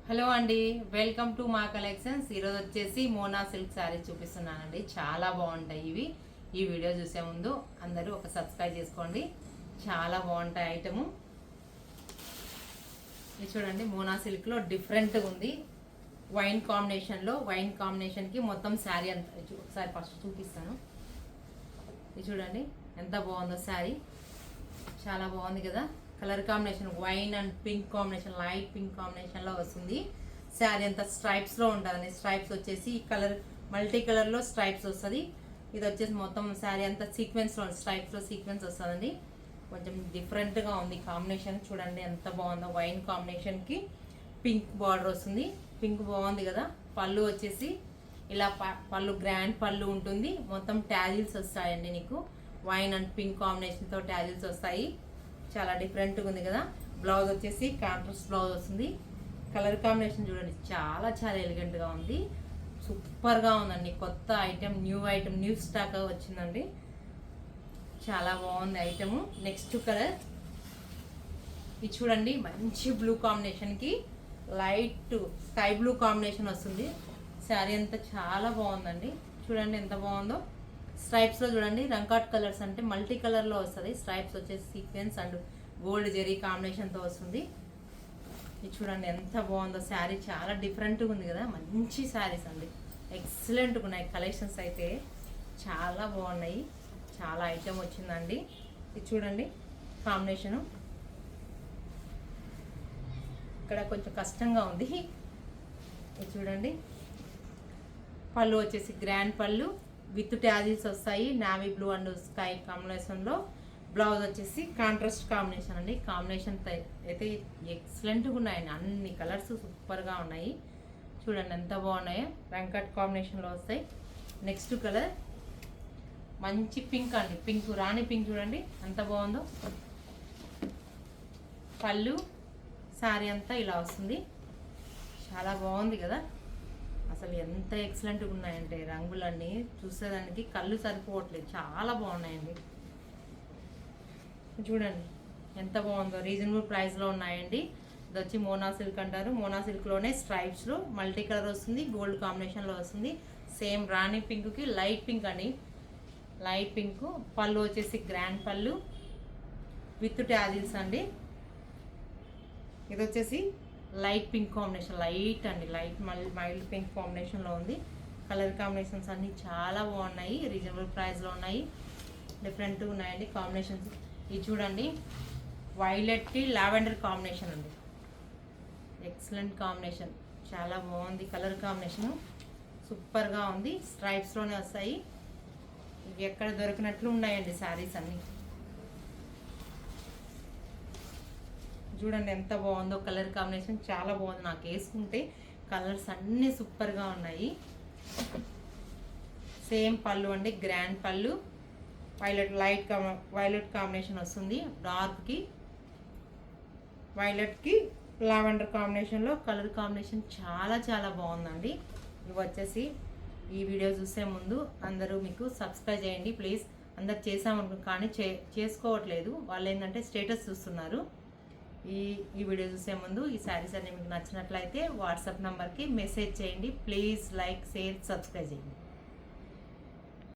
Hello అండి, welcome to మా collections. ఈరోజు వచ్చేసి మోనా సిల్క్ శారీస్ చూపిస్తున్నానండి. చాలా బాగుంటాయి ఇవి. ఈ వీడియో చూసే ముందు అందరూ ఒక సబ్స్క్రైబ్ చేసుకోండి. చాలా బాగుంటాయి ఐటము. ఇది చూడండి, మోనా సిల్క్లో డిఫరెంట్గా ఉంది. వైన్ కాంబినేషన్కి మొత్తం శారీ అంత ఒకసారి ఫస్ట్ చూపిస్తాను. ఇది చూడండి ఎంత బాగుందో శారీ. చాలా బాగుంది కదా. Colour combination wine and pink combination, light pink కాంబినేషన్లో వస్తుంది. శారీ అంతా స్ట్రైప్స్లో ఉంటుందండి. స్ట్రైప్స్ వచ్చేసి కలర్ మల్టీ కలర్లో స్ట్రైప్స్ వస్తుంది. ఇది వచ్చేసి మొత్తం శారీ అంతా సీక్వెన్స్లో స్ట్రైప్స్లో సీక్వెన్స్ వస్తుందండి. కొంచెం డిఫరెంట్గా ఉంది కాంబినేషన్. చూడండి ఎంత బాగుందో. వైన్ కాంబినేషన్కి పింక్ బార్డర్ వస్తుంది. పింక్ బాగుంది కదా. పళ్ళు వచ్చేసి ఇలా పళ్ళు గ్రాండ్ పళ్ళు ఉంటుంది. మొత్తం ట్యాజిల్స్ వస్తాయండి నీకు. వైన్ అండ్ పింక్ కాంబినేషన్తో ట్యాజిల్స్ వస్తాయి. చాలా డిఫరెంట్గా ఉంది కదా. బ్లౌజ్ వచ్చేసి కాంట్రాస్ట్ బ్లౌజ్ వస్తుంది. కలర్ కాంబినేషన్ చూడండి, చాలా చాలా ఎలిగెంట్గా ఉంది. సూపర్గా ఉందండి. కొత్త ఐటెం, న్యూ స్టాక్ వచ్చిందండి. చాలా బాగుంది ఐటము. నెక్స్ట్ కలర్ ఇది చూడండి, మంచి బ్లూ కాంబినేషన్కి లైట్ స్కై బ్లూ కాంబినేషన్ వస్తుంది. శారీ అంతా చాలా బాగుందండి. చూడండి ఎంత బాగుందో. స్ట్రైప్స్లో చూడండి, రంకాట్ కలర్స్ అంటే మల్టీ కలర్లో వస్తుంది. స్ట్రైప్స్ వచ్చేసి సీక్వెన్స్ అండ్ గోల్డ్ జెరీ కాంబినేషన్తో వస్తుంది. ఇది చూడండి ఎంత బాగుందో. శారీ చాలా డిఫరెంట్గా ఉంది కదా. మంచి శారీస్ అండి, ఎక్సలెంట్గా ఉన్నాయి. కలెక్షన్స్ అయితే చాలా బాగున్నాయి. చాలా ఐటెం వచ్చిందండి. ఇది చూడండి కాంబినేషను. ఇక్కడ కొంచెం కష్టంగా ఉంది. ఇది చూడండి, పళ్ళు వచ్చేసి గ్రాండ్ పళ్ళు విత్ ట్యాజిల్స్ వస్తాయి. నావీ బ్లూ అండ్ స్కై కాంబినేషన్లో. బ్లౌజ్ వచ్చేసి కాంట్రాస్ట్ కాంబినేషన్ అండి. కాంబినేషన్ అయితే ఎక్సలెంట్గా ఉన్నాయండి. అన్ని కలర్స్ సూపర్గా ఉన్నాయి. చూడండి ఎంత బాగున్నాయో. వెంకట్ కాంబినేషన్లో వస్తాయి. నెక్స్ట్ కలర్ మంచి పింక్ అండి. పింక్, రాణి పింక్ చూడండి ఎంత బాగుందో. పళ్ళు శారీ అంతా ఇలా వస్తుంది. చాలా బాగుంది కదా. అసలు ఎంత ఎక్సలెంట్గా ఉన్నాయంటే రంగులన్నీ చూసేదానికి కళ్ళు సరిపోవట్లేదు. చాలా బాగున్నాయండి. చూడండి ఎంత బాగుందో. రీజనబుల్ ప్రైస్లో ఉన్నాయండి. ఇది వచ్చి మోనా సిల్క్ అంటారు. మోనా సిల్క్లోనే స్ట్రైప్స్లో మల్టీ కలర్ వస్తుంది. గోల్డ్ కాంబినేషన్లో వస్తుంది. సేమ్ రాణి పింక్కి లైట్ పింక్ అండి. Light pink. పళ్ళు వచ్చేసి గ్రాండ్ పళ్ళు విత్ ట్యాజిల్స్ అండి. ఇది వచ్చేసి లైట్ పింక్ కాంబినేషన్, లైట్ అండి, లైట్ మైల్డ్ పింక్ కాంబినేషన్లో ఉంది. కలర్ కాంబినేషన్స్ అన్నీ చాలా బాగున్నాయి. రీజనబుల్ ప్రైస్లో ఉన్నాయి. డిఫరెంట్గా ఉన్నాయండి కాంబినేషన్స్. ఇది చూడండి, వైలెట్కి లావెండర్ కాంబినేషన్ అండి. ఎక్సలెంట్ కాంబినేషన్, చాలా బాగుంది. కలర్ కాంబినేషను సూపర్గా ఉంది. స్ట్రైప్స్లోనే వస్తాయి. ఇవి ఎక్కడ దొరికినట్లు ఉన్నాయండి శారీస్ అన్నీ. చూడండి ఎంత బాగుందో. కలర్ కాంబినేషన్ చాలా బాగుంది. నాకు వేసుకుంటే కలర్స్ అన్నీ సూపర్గా ఉన్నాయి. సేమ్ పళ్ళు అండి, గ్రాండ్ పళ్ళు. వైలెట్ కాంబినేషన్ వస్తుంది. డార్క్కి వైలెట్కి లావెండర్ కాంబినేషన్లో కలర్ కాంబినేషన్ చాలా చాలా బాగుందండి. ఇవి వచ్చేసి ఈ వీడియో చూసే ముందు అందరూ మీకు సబ్స్క్రైబ్ చేయండి ప్లీజ్. అందరు చేసామనుకో కానీ చేసుకోవట్లేదు. వాళ్ళు ఏంటంటే స్టేటస్ చూస్తున్నారు. ఈ వీడియో చూసే ముందు ఈ శారీస్ అన్ని మీకు నచ్చినట్లయితే వాట్సాప్ నెంబర్కి మెసేజ్ చేయండి ప్లీజ్. లైక్, షేర్, సబ్స్క్రైబ్ చేయండి.